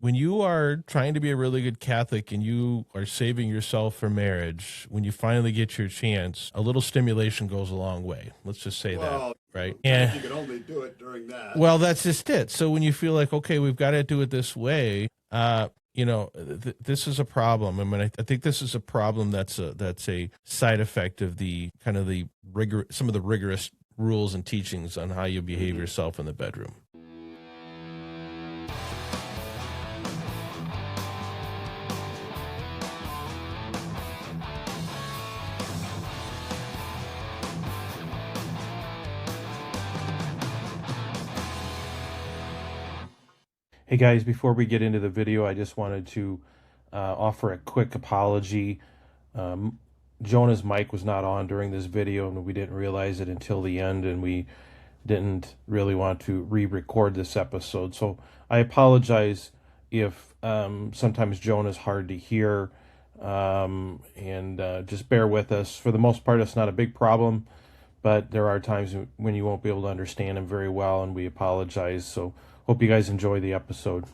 when you are trying to be a really good Catholic and you are saving yourself for marriage, when you finally get your chance, a little stimulation goes a long way. Let's just say that, right? And you can only do it during that. Well, that's just it. So when you feel like, okay, we've got to do it this way, this is a problem. I mean, I think this is a problem that's a side effect of the kind of the some of the rigorous rules and teachings on how you behave yourself in the bedroom. Hey guys, before we get into the video, I just wanted to offer a quick apology. Jonah's mic was not on during this video, and we didn't realize it until the end, and we didn't really want to re-record this episode. So I apologize if sometimes Jonah's hard to hear, and just bear with us. For the most part, it's not a big problem, but there are times when you won't be able to understand him very well, and we apologize. So hope you guys enjoy the episode.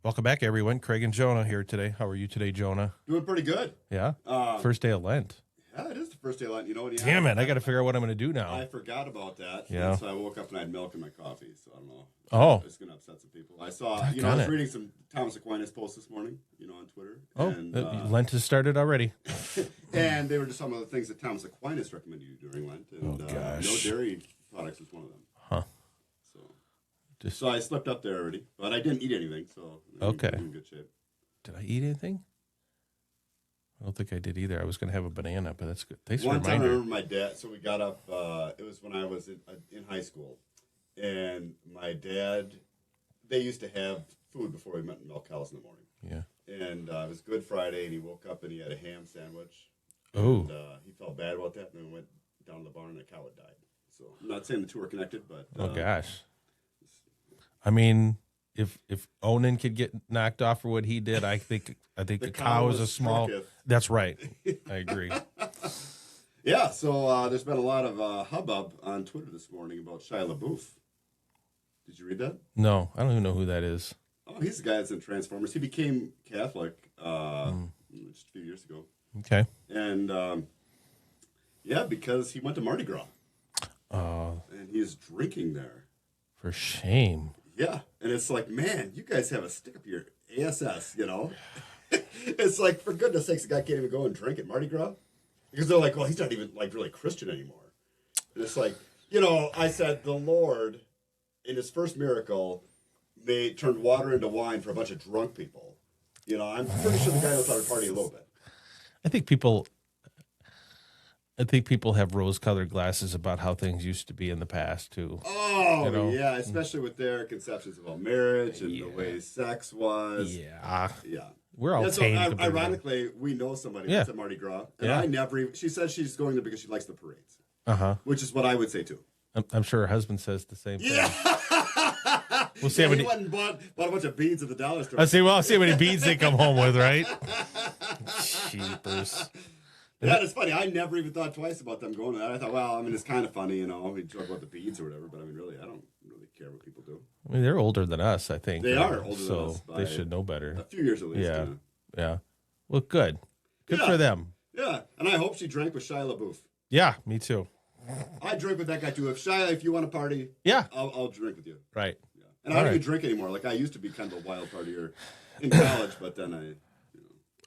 Welcome back, everyone. Craig and Jonah here today. How are you today, Jonah? Doing pretty good. Yeah? First day of Lent. Yeah, it is the first day of Lent. You know what? Damn it, I got to figure out what I'm going to do now. I forgot about that. Yeah. So I woke up and I had milk in my coffee, so I don't know. Oh. It's going to upset some people. I saw, I was reading some Thomas Aquinas posts this morning, on Twitter. Oh, and, Lent has started already. And they were just some of the things that Thomas Aquinas recommended you during Lent. And, gosh. No dairy products is one of them. Huh. So I slept up there already, but I didn't eat anything, so okay. I'm in good shape. Did I eat anything? I don't think I did either. I was going to have a banana, but that's good. Thanks for One reminding. time I remember my dad, so we got up, it was when I was in high school, and my dad, they used to have food before we met in Milk House in the morning. Yeah. And it was Good Friday, and he woke up and he had a ham sandwich. Oh. And he felt bad about that, and then went down to the barn and a cow had died. So I'm not saying the two are connected, but... oh, gosh. I mean, if Onan could get knocked off for what he did, I think the cow is a small. That's right. I agree. Yeah. So there's been a lot of hubbub on Twitter this morning about Shia LaBeouf. Did you read that? No, I don't even know who that is. Oh, he's the guy that's in Transformers. He became Catholic just a few years ago. Okay. And yeah, because he went to Mardi Gras. Oh. And he's drinking there. For shame. Yeah, and it's like, man, you guys have a stick up your ASS, It's like, for goodness sakes, the guy can't even go and drink at Mardi Gras. Because they're like, well, he's not even, really Christian anymore. And it's like, I said, the Lord, in his first miracle, turned water into wine for a bunch of drunk people. I'm pretty sure the guy knows how to party a little bit. I think people have rose-colored glasses about how things used to be in the past, too. Oh, yeah, especially with their conceptions about marriage and the way sex was. Yeah. Yeah. We're all tamed. So, ironically, we know somebody who's at Mardi Gras, and I never even... She says she's going there because she likes the parades. Uh-huh. Which is what I would say, too. I'm sure her husband says the same thing. Yeah. We'll see how many... He went and bought a bunch of beads at the dollar store. I'll see how many beads they come home with, right? Cheapers. Yeah, it's funny. I never even thought twice about them going to that. I thought, well, it's kind of funny, we joke about the beads or whatever, but really, I don't really care what people do. I mean, they're older than us, I think. They are older than us. So they should know better. A few years at least. Yeah. Well, good. Good for them. Yeah, and I hope she drank with Shia LaBeouf. Yeah, me too. I drink with that guy too. If you want to party, I'll drink with you. Right. Yeah. And I don't even drink anymore. Like, I used to be kind of a wild partier in college, but then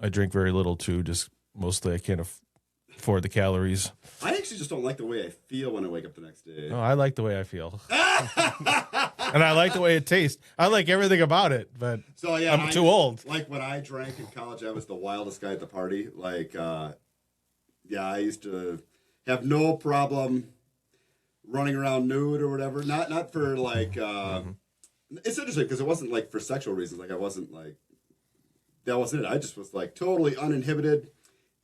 I drink very little too. Just mostly I can't afford the calories. I actually just don't like the way I feel when I wake up the next day. No, I like the way I feel. And I like the way it tastes. I like everything about it, but I'm too old. Like, when I drank in college, I was the wildest guy at the party. Like, I used to have no problem running around nude or whatever. Not for, like, it's interesting because it wasn't, like, for sexual reasons. Like, I wasn't, like, that wasn't it. I just was, like, totally uninhibited.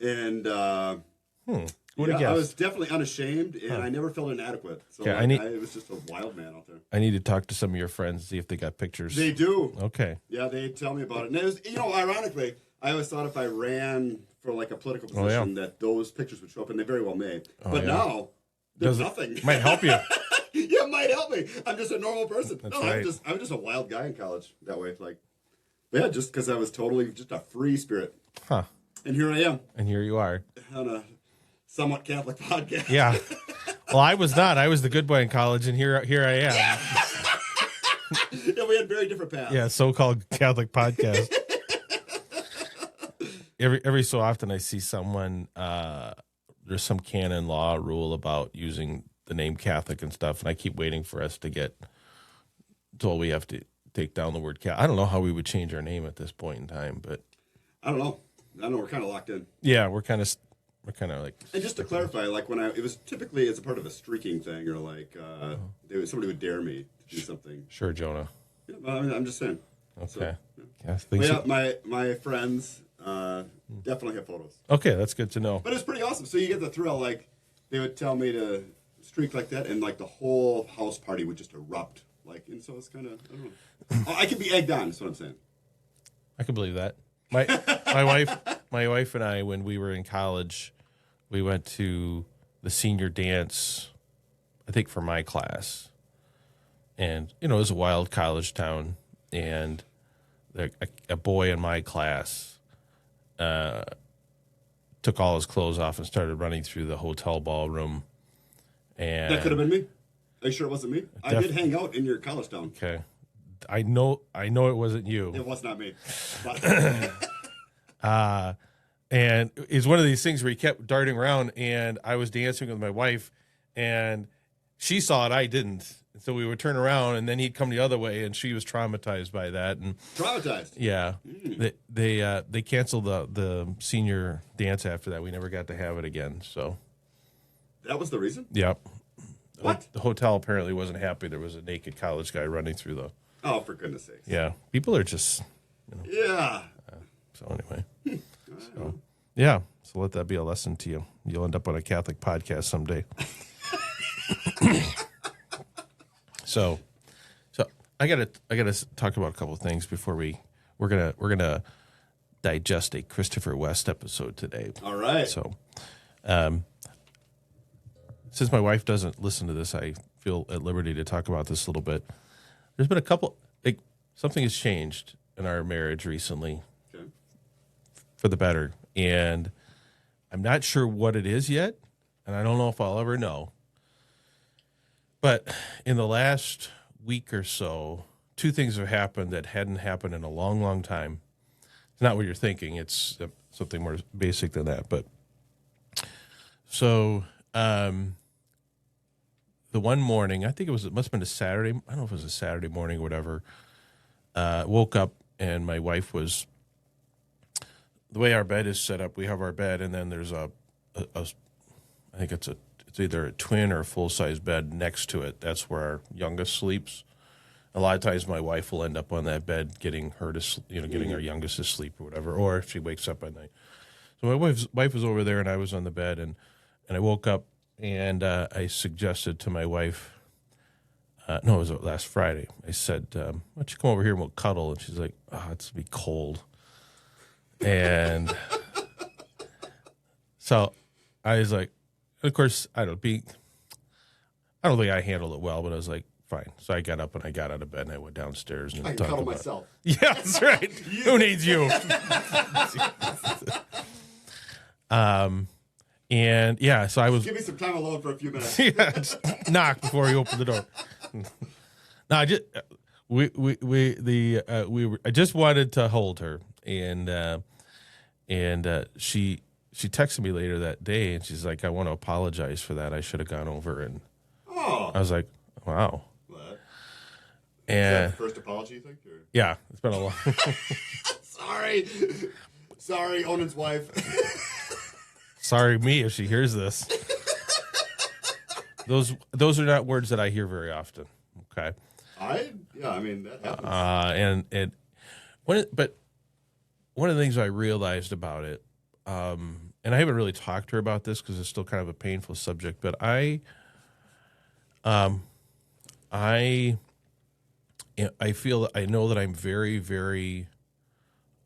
And, I was definitely unashamed, and I never felt inadequate. So I was just a wild man out there. I need to talk to some of your friends, see if they got pictures. They do. Okay. Yeah, they tell me about it. And it was, ironically, I always thought if I ran for like a political position that those pictures would show up, and they very well may. But now, there's nothing. Might help you. Yeah, it might help me. I'm just a normal person. That's right. I was just a wild guy in college that way. Like, But yeah, just because I was totally just a free spirit. Huh. And here I am And here you are. on a somewhat Catholic podcast. Yeah. Well, I was not. I was the good boy in college, and here I am. Yeah, we had very different paths. Yeah, so-called Catholic podcast. Every so often I see someone, there's some canon law rule about using the name Catholic and stuff, and I keep waiting for us to get told we have to take down the word Catholic. I don't know how we would change our name at this point in time, but I don't know. We're kind of locked in. yeah, we're kind of like. And just to clarify, like it was typically as a part of a streaking thing, or like somebody would dare me to do something. Sure, Jonah. Yeah, well, I mean, I'm just saying. Okay. So, Yeah, my friends definitely have photos. Okay, that's good to know. But it's pretty awesome. So you get the thrill. Like they would tell me to streak like that, and like the whole house party would just erupt. Like, and so it's kind of I don't know. I can be egged on. Is what I'm saying. I can believe that. My wife and I, when we were in college, we went to the senior dance, I think for my class, and it was a wild college town, and a boy in my class took all his clothes off and started running through the hotel ballroom. And That could have been me. Are you sure it wasn't me? I did hang out in your college town. Okay. I know it wasn't you. It was not me. But And it's one of these things where he kept darting around, and I was dancing with my wife, and she saw it, I didn't. So we would turn around, and then he'd come the other way, and she was traumatized by that. And traumatized. yeah, they canceled the senior dance after that. We never got to have it again. So That was the reason? yep. What? The hotel apparently wasn't happy. There was a naked college guy running through the. Oh, for goodness sakes. Yeah, people are just. Yeah. So anyway, yeah. So let that be a lesson to you. You'll end up on a Catholic podcast someday. So I gotta talk about a couple of things before we're gonna digest a Christopher West episode today. All right. So, since my wife doesn't listen to this, I feel at liberty to talk about this a little bit. There's been a couple, something has changed in our marriage recently Okay. for the better, and I'm not sure what it is yet, and I don't know if I'll ever know. But in the last week or so, two things have happened that hadn't happened in a long, long time. It's not what you're thinking. It's something more basic than that. But so the one morning, I think it must have been a Saturday. I don't know if it was a Saturday morning or whatever. Woke up and my wife was, the way our bed is set up, we have our bed and then there's I think it's either a twin or a full-size bed next to it. That's where our youngest sleeps. A lot of times my wife will end up on that bed getting her to, getting our youngest to sleep or whatever, or if she wakes up at night. So my wife was over there and I was on the bed and I woke up and I suggested to my wife, no, it was last Friday. I said, why don't you come over here and we'll cuddle? And she's like, oh, it's going to be cold. And so I was like, of course, I don't think I handled it well, but I was like, fine. So I got up and I got out of bed and I went downstairs and I can talked cuddle about myself. it. Yeah, that's right. Who needs you? And yeah, so I was. Give me some time alone for a few minutes. Yeah, just knock before you open the door. No, I just I just wanted to hold her, and she texted me later that day, and she's like, "I want to apologize for that. I should have gone over." And Oh. I was like, "Wow." What? And Is that the first apology you think? Or? yeah, it's been a long. Sorry, Onan's wife. Sorry, me if she hears this. Those are not words that I hear very often. Okay. I mean that happens. And one of the things I realized about it, and I haven't really talked to her about this because it's still kind of a painful subject, but I feel, I know that I'm very, very,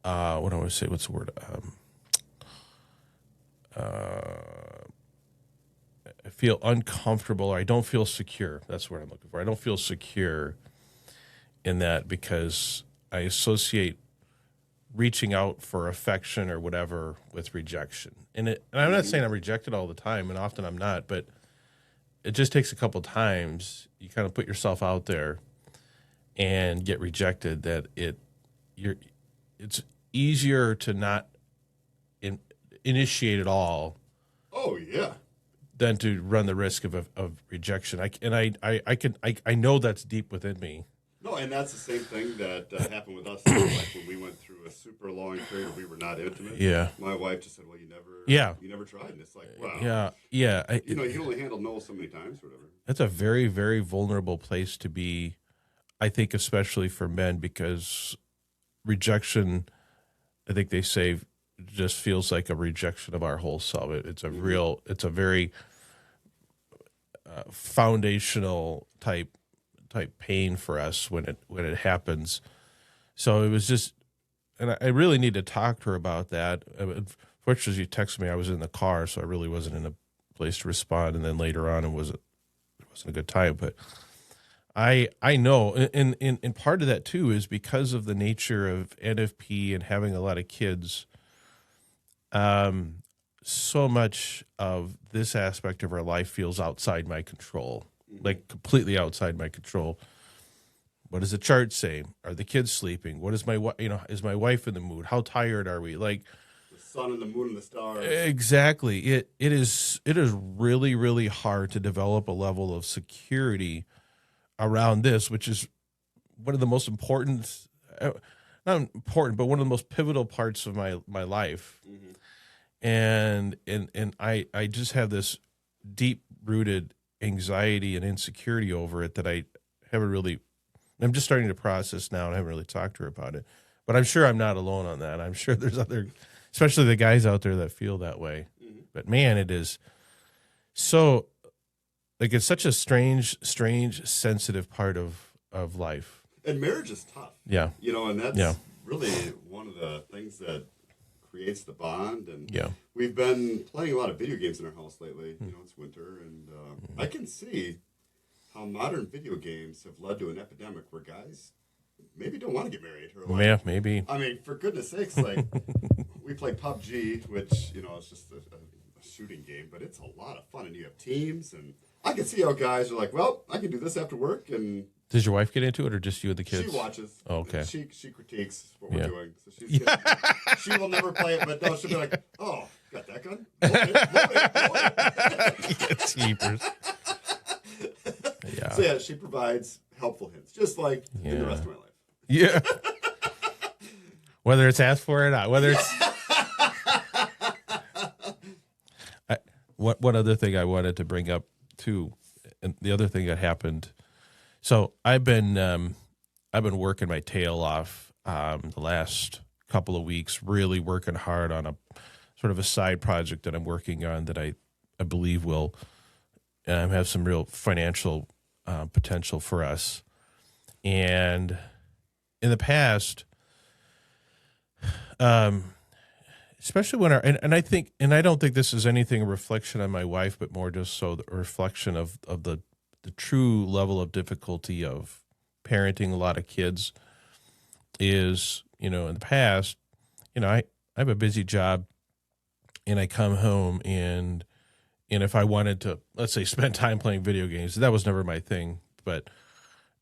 what do I want to say? What's the word? I feel uncomfortable, or I don't feel secure. That's what I'm looking for. I don't feel secure in that because I associate reaching out for affection or whatever with rejection. And I'm not saying I'm rejected all the time, and often I'm not, but it just takes a couple times. You kind of put yourself out there and get rejected, that it's easier to not initiate at all. Oh yeah. Than to run the risk of rejection. I know that's deep within me. No, and that's the same thing that happened with us. Like when we went through a super long period where we were not intimate. Yeah. My wife just said, "Well, you never tried," and it's like, wow. Yeah. You can only handle no so many times, or whatever. That's a very, very vulnerable place to be. I think, especially for men, because rejection, I think they say, just feels like a rejection of our whole self. It's a very foundational type pain for us when it happens. So it was just, and I really need to talk to her about that. Fortunately, you texted me. I was in the car, so I really wasn't in a place to respond. And then later on, it wasn't a good time. But I know, and part of that too is because of the nature of NFP and having a lot of kids. So much of this aspect of our life feels outside my control, like completely outside my control. What does the chart say? Are the kids sleeping? What is is my wife in the mood? How tired are we? Like the sun and the moon and the stars. Exactly. It is really, really hard to develop a level of security around this, which is one of the most important, not important, but one of the most pivotal parts of my life. Mm-hmm. And I just have this deep rooted anxiety and insecurity over it that I'm just starting to process now, and I haven't really talked to her about it. But I'm sure I'm not alone on that. I'm sure there's other, especially the guys out there that feel that way. Mm-hmm. But man, it is so, like, it's such a strange, sensitive part of life. And marriage is tough. Yeah. And that's really one of the things that creates the bond. And we've been playing a lot of video games in our house lately. It's winter, and I can see how modern video games have led to an epidemic where guys maybe don't want to get married. Or Maybe. I mean, for goodness sakes, like, we play PUBG, which, it's just a shooting game, but it's a lot of fun, and you have teams, and I can see how guys are like, well, I can do this after work. And does your wife get into it, or just you and the kids? She watches. Oh, okay. She critiques what we're doing. So she will never play it, but no, she'll be like, "Oh, got that gun? Jeepers. Yeah. So yeah, she provides helpful hints, just like in the rest of my life. Yeah. Whether it's asked for or not, whether it's. One other thing I wanted to bring up too, and the other thing that happened. So I've been working my tail off the last couple of weeks, really working hard on a sort of a side project that I'm working on that I believe will have some real financial potential for us. And in the past, especially when and I think, and I don't think this is anything a reflection on my wife, but more just so a reflection of the true level of difficulty of parenting a lot of kids is, in the past, I have a busy job, and I come home and if I wanted to, let's say, spend time playing video games, that was never my thing. But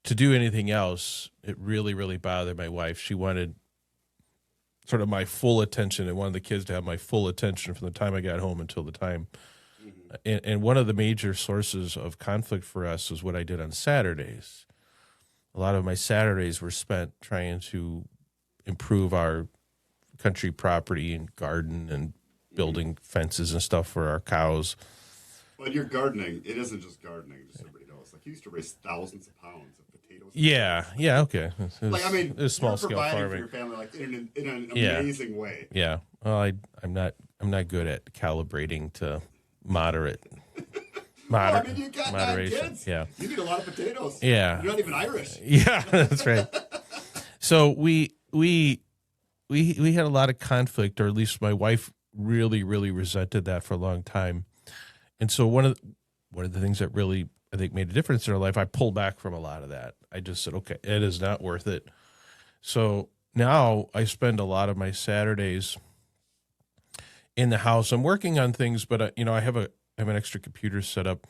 to do anything else, it really, really bothered my wife. She wanted sort of my full attention, and wanted the kids to have my full attention from the time I got home until the time. And one of the major sources of conflict for us was what I did on Saturdays. A lot of my Saturdays were spent trying to improve our country property and garden and building fences and stuff for our cows. Well, you're gardening. It isn't just gardening, just so everybody knows. Like, you used to raise thousands of pounds of potatoes. Yeah, okay. It was small scale farming for your family, like, in an amazing way. Yeah. Well, I'm not good at calibrating to moderation. You got 9 kids. Yeah. You need a lot of potatoes. Yeah. You're not even Irish. Yeah, that's right. So we had a lot of conflict, or at least my wife really, really resented that for a long time. And so one of the things that really, I think, made a difference in our life, I pulled back from a lot of that. I just said, okay, it is not worth it. So now I spend a lot of my Saturdays in the house. I'm working on things, but I have an extra computer set up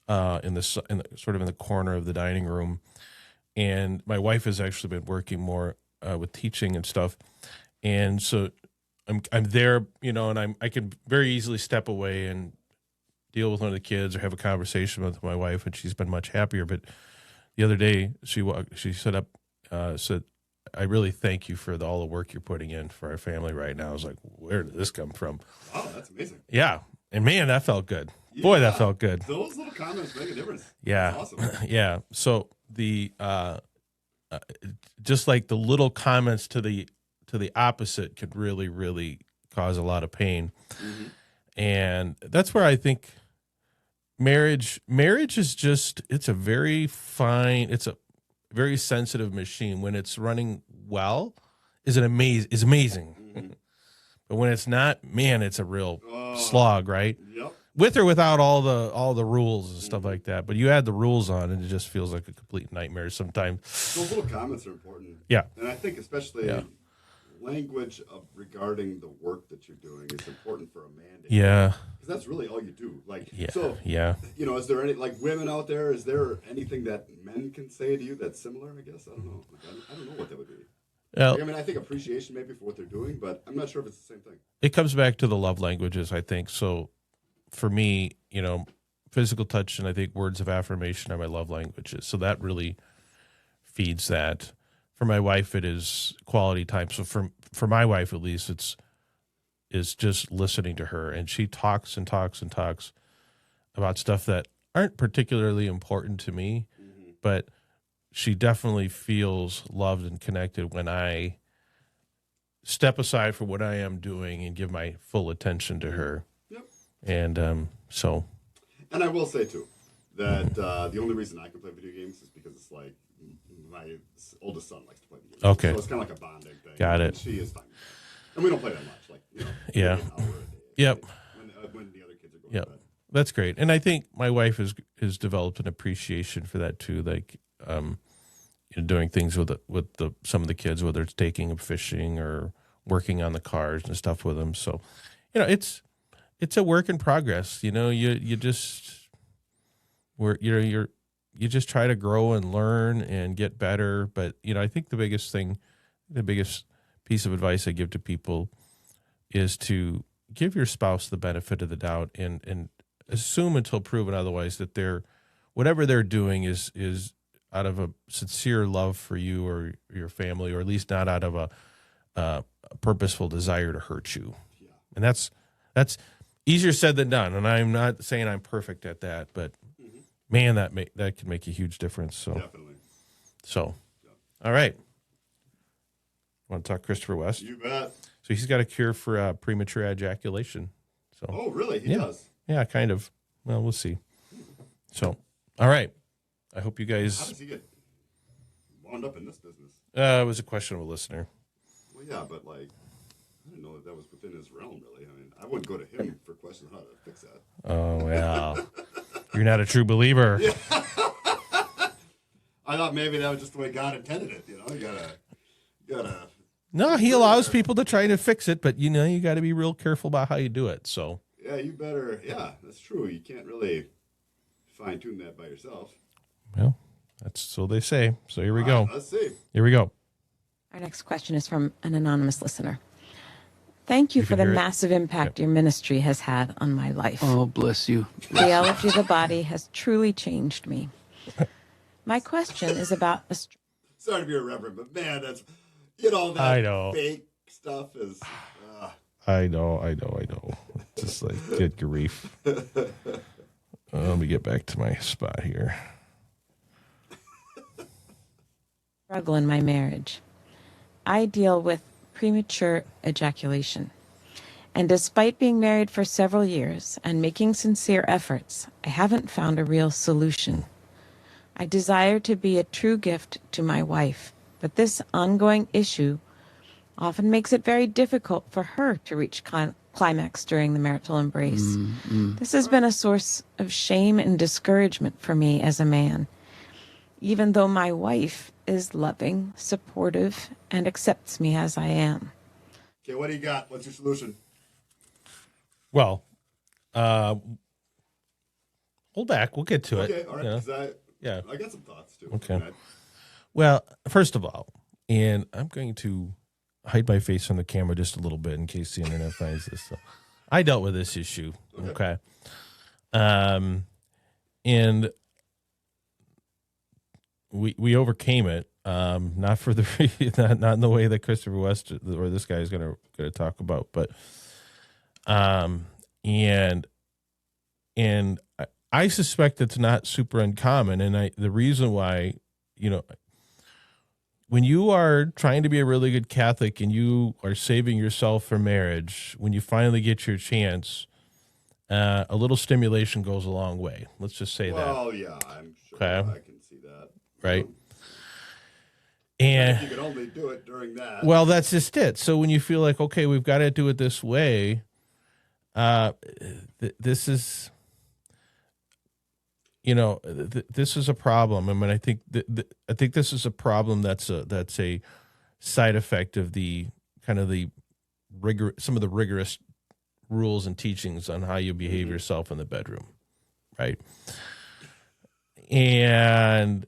sort of in the corner of the dining room, and my wife has actually been working more with teaching and stuff, and so I'm there, and I can very easily step away and deal with one of the kids or have a conversation with my wife, and she's been much happier. But the other day she said, I really thank you for all the work you're putting in for our family right now. I was like, where did this come from? Wow, that's amazing. Yeah. And man, that felt good. Yeah, boy, that felt good. Those little comments make a difference. Yeah. That's awesome. Yeah. So just like the little comments to the opposite could really, really cause a lot of pain. Mm-hmm. And that's where I think marriage is just, it's a very very sensitive machine. When it's running well, is amazing. Mm-hmm. But when it's not, man, it's a real slog, right? Yep. With or without all the rules and stuff like that. But you add the rules on, and it just feels like a complete nightmare sometimes. Those little comments are important. Yeah. And I think especially language regarding the work that you're doing is important for a man to hear. Because that's really all you do. Is there any, like, women out there, is there anything that men can say to you that's similar, I guess? I don't know. I don't know what that would be. I think appreciation maybe for what they're doing, but I'm not sure if it's the same thing. It comes back to the love languages, I think. So for me, physical touch and I think words of affirmation are my love languages. So that really feeds that. For my wife, it is quality time. So for my wife, at least, it's just listening to her. And she talks and talks and talks about stuff that aren't particularly important to me, but she definitely feels loved and connected when I step aside from what I am doing and give my full attention to her. Yep. And And I will say, too, that the only reason I can play video games is because it's like my oldest son likes to play video games. Okay. So it's kind of like a bonding thing. Got it. And she is fine. And we don't play that much. Yeah. An hour a day. Yep. When the other kids are going yep. to bed. That's great. And I think my wife has developed an appreciation for that, too. Like, doing things with some of the kids, whether it's taking them fishing or working on the cars and stuff with them. So, it's a work in progress. You just you just try to grow and learn and get better. But I think the biggest piece of advice I give to people is to give your spouse the benefit of the doubt and assume until proven otherwise that whatever they're doing is out of a sincere love for you or your family, or at least not out of a purposeful desire to hurt you. Yeah. And that's easier said than done. And I'm not saying I'm perfect at that, but man, that can make a huge difference. So definitely. So, all right. Want to talk Christopher West? You bet. So he's got a cure for premature ejaculation. So. Oh, really? He does? Yeah, kind of. Well, we'll see. So, all right. I hope you guys. How does he get wound up in this business? It was a question of a listener. Well, yeah, but I didn't know that was within his realm, really. I mean, I wouldn't go to him for questions on how to fix that. Oh, well. You're not a true believer. Yeah. I thought maybe that was just the way God intended it. You gotta. No, he allows people to try to fix it, but you got to be real careful about how you do it. So. Yeah, you better. Yeah, that's true. You can't really fine tune that by yourself. Well, that's so they say. So here we go. Let's see. Here we go. Our next question is from an anonymous listener. Thank you for the massive impact your ministry has had on my life. Oh, bless you. The Elegy of the Body has truly changed me. My question is about a... Sorry to be a reverend, but man, that's, that fake stuff is... I know. Just like, good grief. Let me get back to my spot here. Struggle in my marriage. I deal with premature ejaculation. And despite being married for several years and making sincere efforts, I haven't found a real solution. I desire to be a true gift to my wife, but this ongoing issue often makes it very difficult for her to reach climax during the marital embrace. This has been a source of shame and discouragement for me as a man. even though my wife is loving, supportive, and accepts me as I am. Okay, what do you got? What's your solution? Well, hold back. We'll get to it. Okay, all right. You know? 'Cause Yeah. I got some thoughts too. Okay. Go ahead. Well, first of all, and I'm going to hide my face on the camera just a little bit in case the internet finds this. So I dealt with this issue. Okay. And we overcame it. Not for the not in the way that Christopher West or this guy is gonna talk about, but and I suspect it's not super uncommon, and the reason why, you know, when you are trying to be a really good Catholic and you are saving yourself for marriage, when you finally get your chance, a little stimulation goes a long way. Let's just say that. Well, yeah, I'm sure Okay. I can see that. Right. If And you could only do it during that. well, that's just it. So when you feel like, okay, we've got to do it this way, this is, you know, this is a problem. I mean, I think I think this is a problem that's a side effect of the kind of the some of the rigorous rules and teachings on how you behave yourself in the bedroom, right? And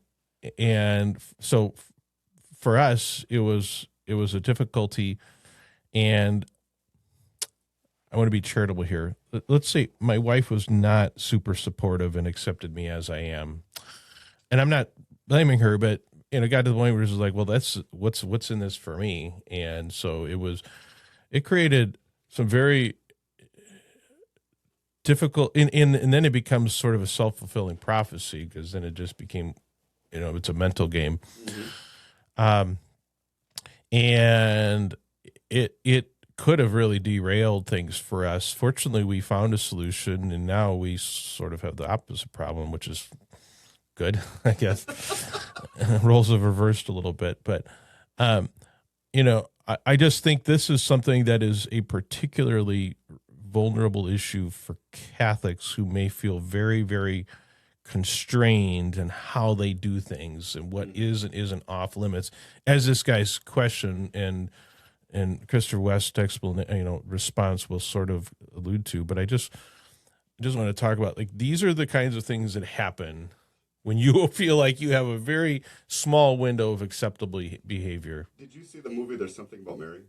so for us, it was a difficulty, and I want to be charitable here. Let's say my wife was not super supportive and accepted me as I am, and I'm not blaming her, but it got to the point where it was like, well, that's what's in this for me, and so it created some very difficult, and then it becomes sort of a self-fulfilling prophecy, because then it just became, you know, it's a mental game. And it could have really derailed things for us. Fortunately, we found a solution, and now we sort of have the opposite problem, which is good, I guess. Roles have reversed a little bit, but you know, I just think this is something that is a particularly vulnerable issue for Catholics who may feel very, very constrained in how they do things and what is and isn't off limits, as this guy's question and Christopher West's response will sort of allude to. But I just want to talk about, like, these are the kinds of things that happen when you feel like you have a very small window of acceptable behavior. Did you see the movie There's Something About Mary?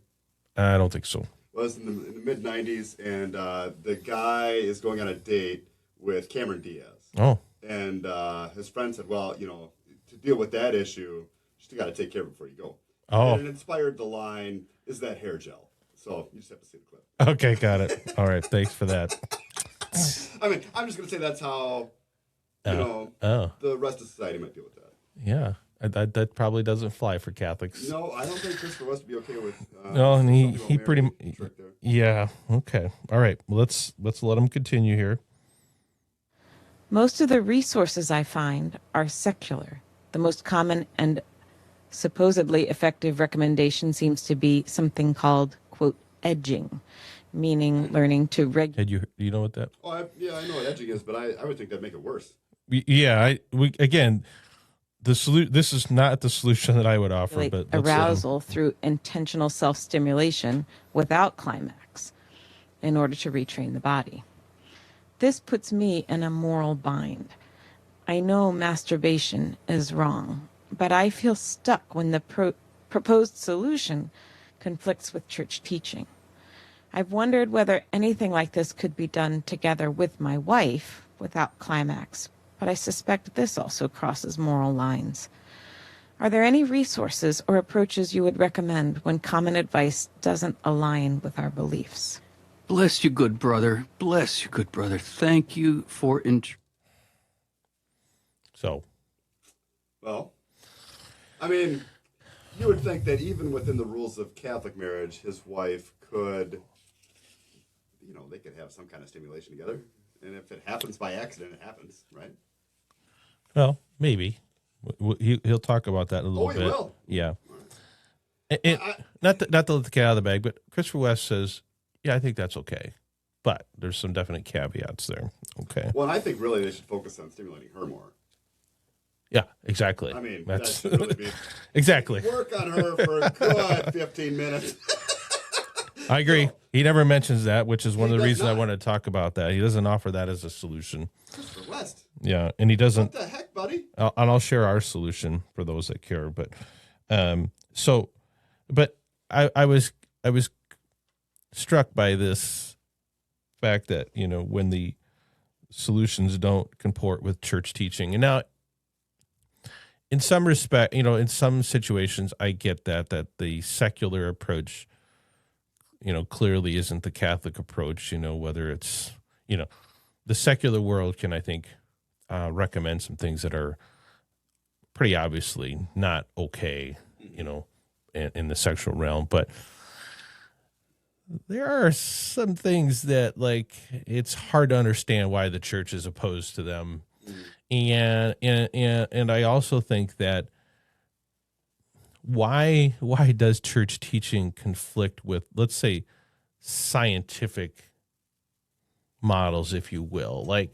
I don't think so. Well, it was in the mid 90s, and the guy is going on a date with Cameron Diaz. Oh. And his friend said, well, you know, to deal with that issue, you just got to take care of it before you go. Oh. And it inspired the line, is that hair gel? So you just have to see the clip. Okay, got it. All right, thanks for that. I mean, I'm just going to say that's how, the rest of society might deal with that. Yeah, that probably doesn't fly for Catholics. No, I don't think Christopher West would be okay with. No, and he pretty trick there. yeah. Okay, all right. Well, let's let him continue here. Most of the resources I find are secular. The most common and supposedly effective recommendation seems to be something called, quote, edging, meaning learning to regulate. Do you know what that? Oh, I know what edging is, but I would think that'd make it worse. Yeah, this is not the solution that I would offer, but Arousal through intentional self-stimulation without climax in order to retrain the body. This puts me in a moral bind. I know masturbation is wrong, but I feel stuck when the proposed solution conflicts with church teaching. I've wondered whether anything like this could be done together with my wife without climax, but I suspect this also crosses moral lines. Are there any resources or approaches you would recommend when common advice doesn't align with our beliefs? Bless you, good brother. Bless you, good brother. Thank you for... Well, I mean, you would think that even within the rules of Catholic marriage, his wife could, they could have some kind of stimulation together. And if it happens by accident, it happens, right? Well, maybe. He'll talk about that in a little bit. Oh, he will? Yeah. Not to let the cat out of the bag, but Christopher West says, yeah, I think that's okay. But there's some definite caveats there. Okay. Well, and I think really they should focus on stimulating her more. Yeah, exactly. I mean, that's that should really be. exactly. Work on her for a good 15 minutes. I agree. He never mentions that, which is one He of the does reasons I not. want to talk about that. He doesn't offer that as a solution. Christopher West. Yeah, and he doesn't. What the heck, buddy? And I'll share our solution for those that care. But but I was struck by this fact that, you know, when the solutions don't comport with church teaching, and now in some respect, you know, in some situations, I get that the secular approach, you know, clearly isn't the Catholic approach. You know, whether it's, you know, the secular world can, I think, recommend some things that are pretty obviously not okay, you know, in the sexual realm. But there are some things that, like, it's hard to understand why the church is opposed to them. And I also think that why does church teaching conflict with, let's say, scientific models, if you will? Like,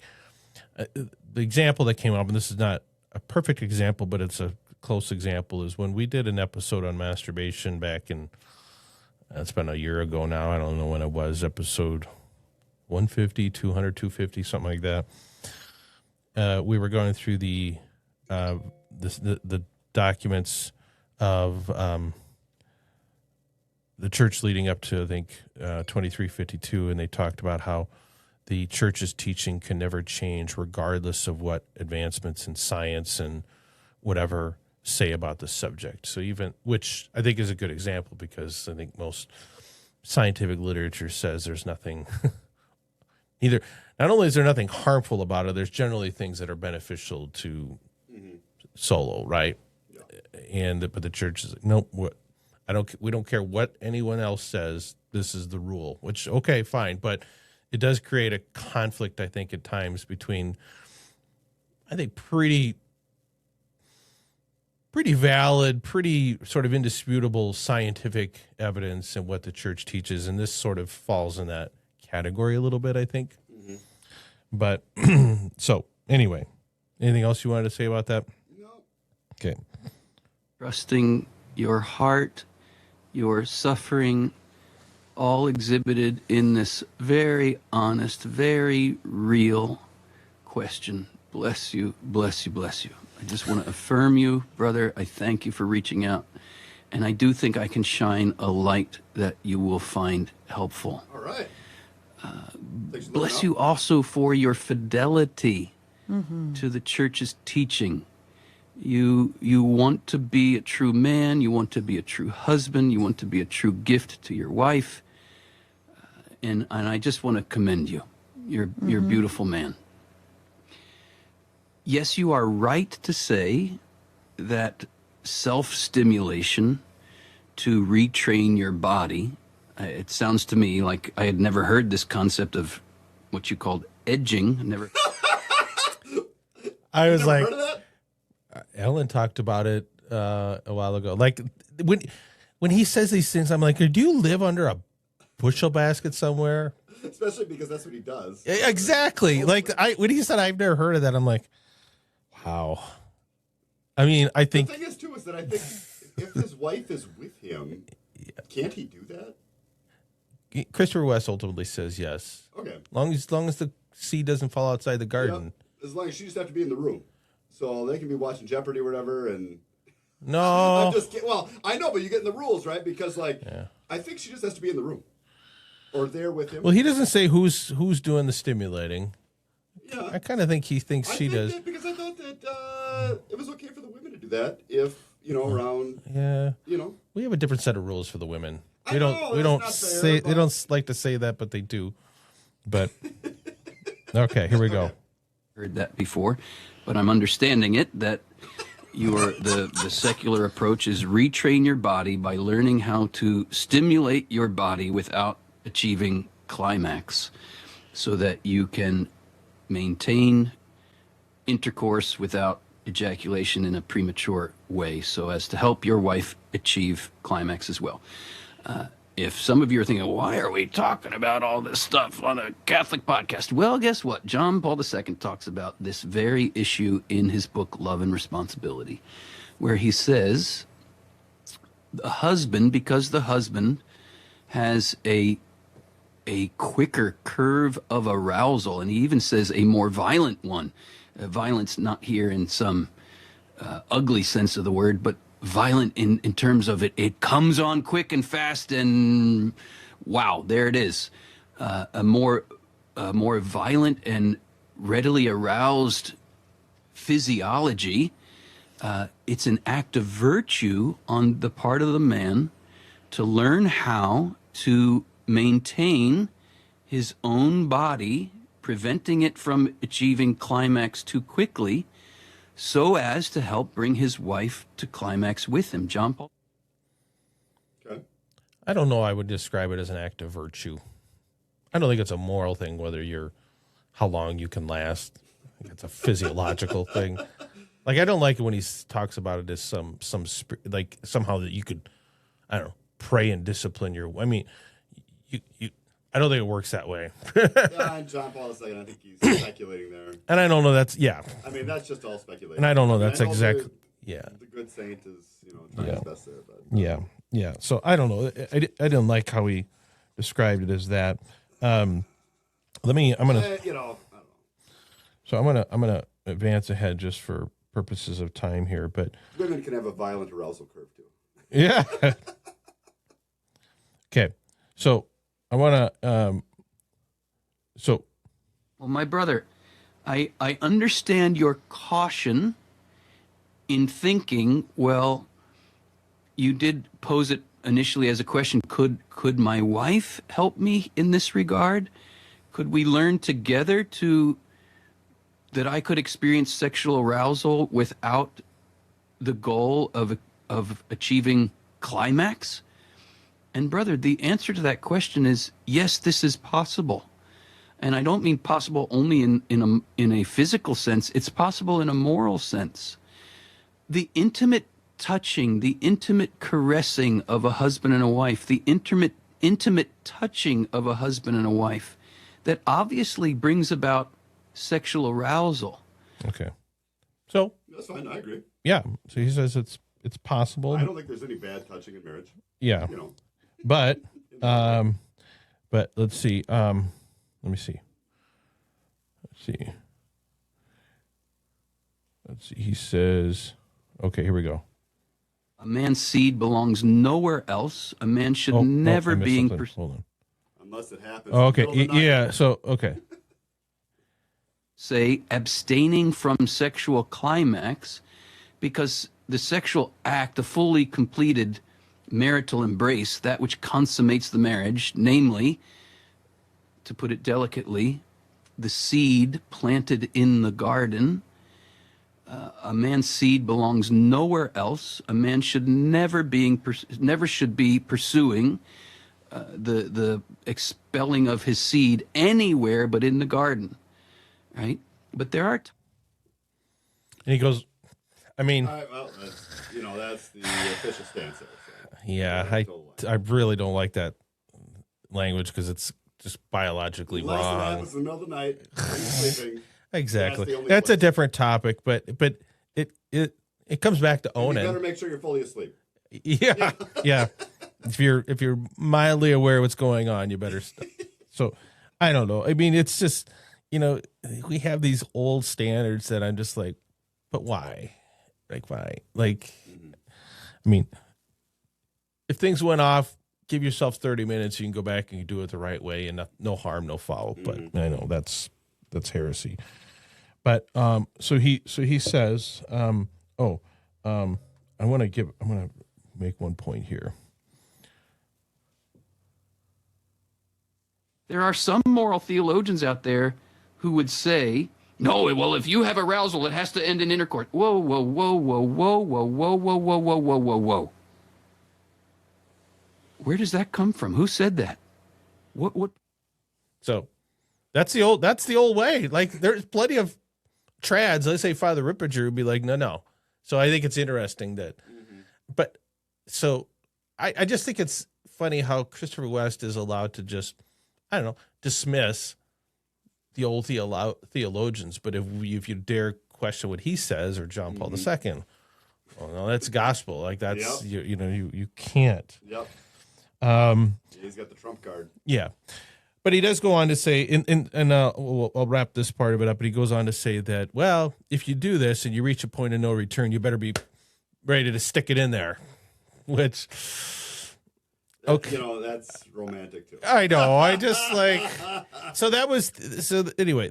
the example that came up, and this is not a perfect example, but it's a close example, is when we did an episode on masturbation back in, it's been a year ago now. I don't know when it was, episode 150, 200, 250, something like that. We were going through the documents of the church leading up to, I think, 2352, and they talked about how the church's teaching can never change regardless of what advancements in science and whatever say about the subject. So even, which I think is a good example, because I think most scientific literature says there's nothing either. Not only is there nothing harmful about it, there's generally things that are beneficial to solo, right? Yeah. But the church is like, nope, we don't care what anyone else says. This is the rule, which, okay, fine. But it does create a conflict, I think, at times between, I think, pretty valid, pretty sort of indisputable scientific evidence and what the church teaches. And this sort of falls in that category a little bit, I think. Mm-hmm. But so anyway, anything else you wanted to say about that? No. Okay. Trusting your heart, your suffering, all exhibited in this very honest, very real question. Bless you, bless you, bless you. I just want to affirm you, brother. I thank you for reaching out. And I do think I can shine a light that you will find helpful. All right. Bless you also for your fidelity to the church's teaching. You want to be a true man. You want to be a true husband. You want to be a true gift to your wife. And I just want to commend you. You're a beautiful man. Yes, you are right to say that self-stimulation to retrain your body, it sounds to me like I had never heard this concept of what you called edging. I was like, Heard of that? Ellen talked about it a while ago. Like, when he says these things, I'm like, do you live under a bushel basket somewhere? Especially because that's what he does. Yeah, exactly. Like, when he said I've never heard of that, I'm like, wow. I mean, I think The thing is, too, is that I think if his wife is with him, can't he do that? Christopher West ultimately says yes. Okay. Long as the seed doesn't fall outside the garden. Yep. As long as she just have to be in the room. So they can be watching Jeopardy or whatever, and No. I'm just kidding. Well, I know, but you get in the rules, right? Because, like, I think she just has to be in the room. Or there with him. Well, he doesn't say who's doing the stimulating. Yeah. I kind of think he thinks she does. Because I thought that it was okay for the women to do that if, around, Yeah. you We have a different set of rules for the women. I We know, don't that's not fair, say but- they don't like to say that, but they do. But okay, here we go. Heard that before, but I'm understanding it that the secular approach is retrain your body by learning how to stimulate your body without achieving climax, so that you can maintain intercourse without ejaculation in a premature way, so as to help your wife achieve climax as well. if some of you are thinking, why are we talking about all this stuff on a Catholic podcast? Well, guess what? John Paul II talks about this very issue in his book, Love and Responsibility, where he says the husband, because the husband has a quicker curve of arousal, and he even says a more violent one. Violence not here in some ugly sense of the word, but violent in terms of it comes on quick and fast, and wow, there it is. A more violent and readily aroused physiology. It's an act of virtue on the part of the man to learn how to maintain his own body, preventing it from achieving climax too quickly, so as to help bring his wife to climax with him. John Paul? Okay. I don't know. I would describe it as an act of virtue. I don't think it's a moral thing, how long you can last. I think it's a physiological thing. Like, I don't like it when he talks about it as like somehow that you could, I don't know, pray and discipline I mean, I don't think it works that way. Yeah, and John Paul II, I think he's speculating there. And I don't know that's, I mean, that's just all speculation. and I don't know I mean, that's I know exactly, yeah. The good saint is, trying his best there. But Yeah. So I don't know. I didn't like how he described it as that. I'm going to, I don't know. so I'm going to advance ahead just for purposes of time here, but Women can have a violent arousal curve too. yeah. Okay. So I want to, Well, my brother, I understand your caution in thinking, well, you did pose it initially as a question, could my wife help me in this regard? Could we learn together that I could experience sexual arousal without the goal of achieving climax? And brother, the answer to that question is yes, this is possible. And I don't mean possible only in a physical sense. It's possible in a moral sense. The intimate touching, the intimate caressing of a husband and a wife, the intimate touching of a husband and a wife, that obviously brings about sexual arousal. okay. So That's fine. I agree. yeah. So he says it's possible. I don't think there's any bad touching in marriage. Yeah. You know. But let's see. Let me see. Let's see. He says, okay, here we go. A man's seed belongs nowhere else. A man should never I missed be something. Hold on. Unless it happens. Okay. in the middle of the night. Yeah. So, okay. say abstaining from sexual climax, because the sexual act, the fully completed marital embrace, that which consummates the marriage, namely, to put it delicately, the seed planted in the garden, a man's seed belongs nowhere else. A man should never should be pursuing the expelling of his seed anywhere but in the garden, right? But there are And he goes, I mean, Well, that's the official stance there. So. yeah, I really don't like that language because it's just biologically Unless it wrong. happens in the middle of the night, when you're sleeping. Exactly. That's the only That's a place. different topic, but it comes back to You owning. better make sure you're fully asleep. Yeah, yeah. If you're mildly aware of what's going on, you better. So, I don't know. I mean, it's just we have these old standards that I'm just like, but why? Like why? Like, I mean, if things went off, give yourself 30 minutes. You can go back and you do it the right way, and no harm, no foul. But I know that's heresy. But so he says, I'm going to make one point here. There are some moral theologians out there who would say, no, well, if you have arousal, it has to end in intercourse. Whoa, whoa, whoa, whoa, whoa, whoa, whoa, whoa, whoa, whoa, whoa, whoa, whoa. Where does that come from? Who said that? What? So that's the old way. Like there's plenty of trads. Let's say Father Rippinger would be like, no. So I think it's interesting that, but so I just think it's funny how Christopher West is allowed to just, I don't know, dismiss the old theologians, but if you dare question what he says or John Paul II, well, no, that's gospel. Like that's you can't. Yep. He's got the trump card. Yeah. But he does go on to say, and I'll wrap this part of it up, but he goes on to say that, well, if you do this and you reach a point of no return, you better be ready to stick it in there, which, okay. That's romantic too. I know. I just like, so anyway,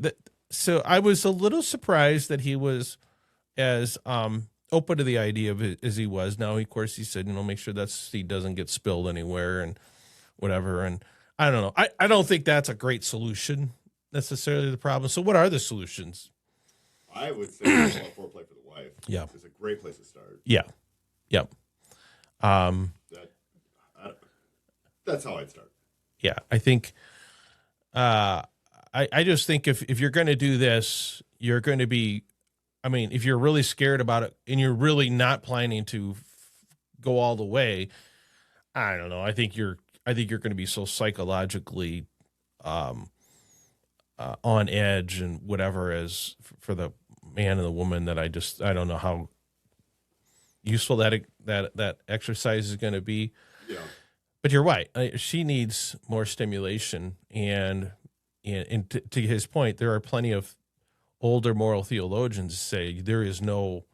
so I was a little surprised that he was as open to the idea of it as he was. Now, of course, he said, make sure that seed doesn't get spilled anywhere and whatever. And I don't know. I don't think that's a great solution necessarily to the problem. So what are the solutions? I would say foreplay for the wife. Yeah. It's a great place to start. Yeah. Yep. That's how I'd start. Yeah. I think, I just think if you're going to do this, you're going to be, if you're really scared about it and you're really not planning to go all the way, I don't know. I think you're going to be so psychologically on edge and whatever as for the man and the woman that I don't know how useful that exercise is going to be. Yeah. But you're right. She needs more stimulation, and to his point, there are plenty of older moral theologians say there is no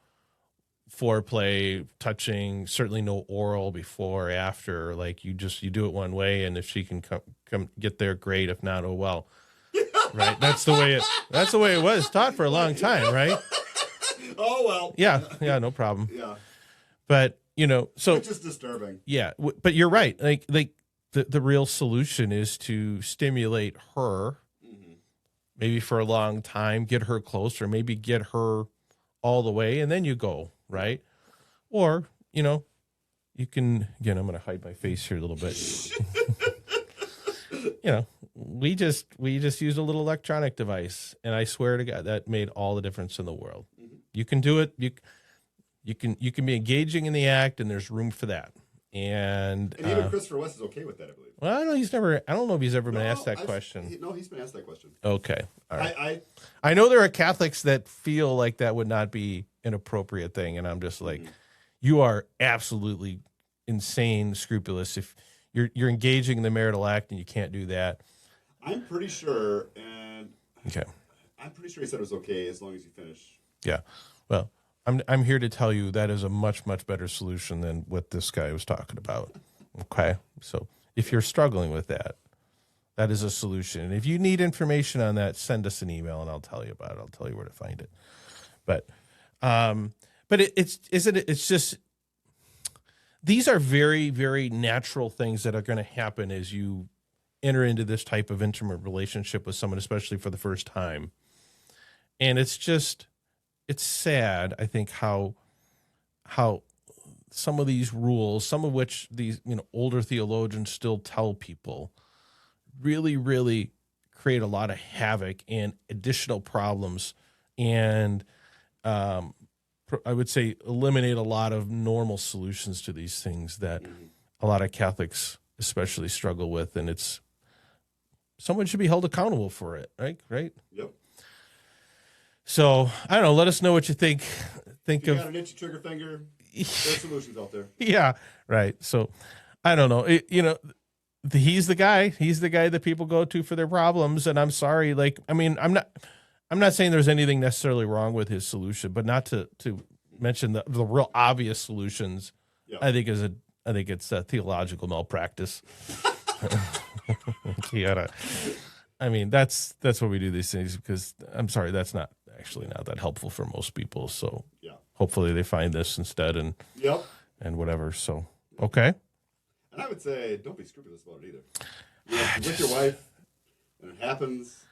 foreplay, touching, certainly no oral before or after. Like you do it one way, and if she can come get there, great. If not, oh well. Right? That's the way it was taught for a long time, right? Oh well. Yeah, no problem. Yeah. But so it's just disturbing. Yeah, but you're right. Like the real solution is to stimulate her, maybe for a long time, get her closer, maybe get her all the way, and then you go, right? Or, you can, again, I'm going to hide my face here a little bit. We just used a little electronic device, and I swear to God, that made all the difference in the world. You can do it. You can be engaging in the act, and there's room for that. And even Christopher West is okay with that, I believe. Well, I don't know if he's ever been asked that question. He's been asked that question. Okay. All right. I know there are Catholics that feel like that would not be an appropriate thing. And I'm just like, you are absolutely insane, scrupulous. If you're engaging in the marital act and you can't do that. I'm pretty sure. Okay. I'm pretty sure he said it was okay as long as you finish. Yeah. Well, I'm here to tell you that is a much, much better solution than what this guy was talking about. Okay. So if you're struggling with that, that is a solution. And if you need information on that, send us an email and I'll tell you about it. I'll tell you where to find it. But it's just, these are very, very natural things that are going to happen as you enter into this type of intimate relationship with someone, especially for the first time. And it's sad, I think, how some of these rules, some of which these older theologians still tell people, really, really create a lot of havoc and additional problems, and I would say eliminate a lot of normal solutions to these things that a lot of Catholics especially struggle with, and someone should be held accountable for it, right? Yep. So I don't know. Let us know what you think. If you got an itchy trigger finger, there's solutions out there. Yeah, right. So I don't know. He's the guy. He's the guy that people go to for their problems. And I'm sorry. I'm not saying there's anything necessarily wrong with his solution, but not to mention the real obvious solutions. Yep. I think it's a theological malpractice. That's what we do these things because I'm sorry, that's not that helpful for most people. So yeah, hopefully they find this instead and whatever. So, okay. And I would say, don't be scrupulous about it either. With your wife, when it happens,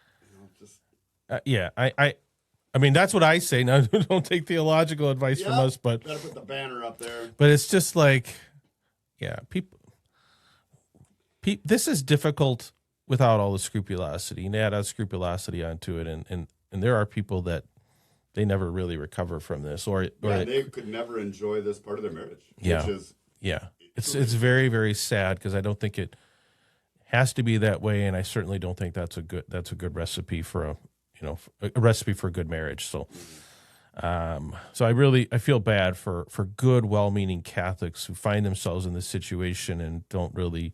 just. That's what I say. Now, don't take theological advice from us, but. Better put the banner up there. But it's just like, people, this is difficult without all the scrupulosity. And add scrupulosity onto it. And there are people that they never really recover from this. Or they could never enjoy this part of their marriage. Yeah. Which is It's very, very sad because I don't think it has to be that way, and I certainly don't think that's a good recipe for a recipe for a good marriage. So, so I feel bad for good, well-meaning Catholics who find themselves in this situation and don't really.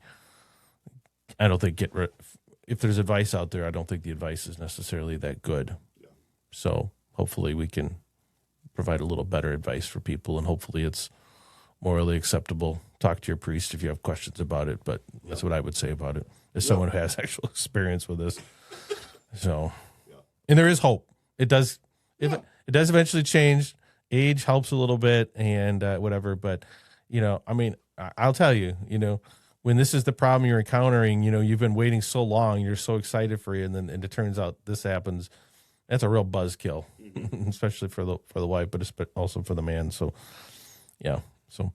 I don't think if there's advice out there, I don't think the advice is necessarily that good. Yeah. So hopefully we can provide a little better advice for people, and hopefully it's morally acceptable. Talk to your priest if you have questions about it, but that's what I would say about it as someone who has actual experience with this. So, and there is hope. It does. It does eventually change. Age helps a little bit, and whatever. But I mean, I'll tell you, when this is the problem you're encountering, you've been waiting so long, you're so excited for you, and it turns out this happens. That's a real buzzkill, especially for the wife, but also for the man. So, yeah. So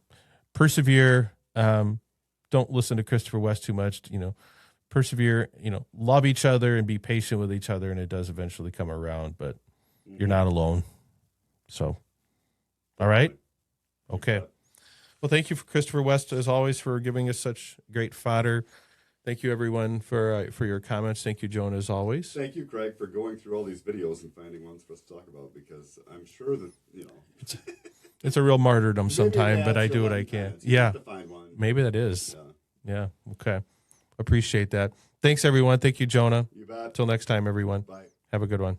persevere. Don't listen to Christopher West too much. Persevere. Love each other and be patient with each other, and it does eventually come around. But you're not alone. So, all right. Okay. Well, thank you for Christopher West, as always, for giving us such great fodder. Thank you, everyone, for your comments. Thank you, Jonah, as always. Thank you, Craig, for going through all these videos and finding ones for us to talk about, because I'm sure that, It's a real martyrdom sometime, but I do what I can. Yeah. To find one. Maybe that is. Yeah. Okay. Appreciate that. Thanks, everyone. Thank you, Jonah. You bet. Till next time, everyone. Bye. Have a good one.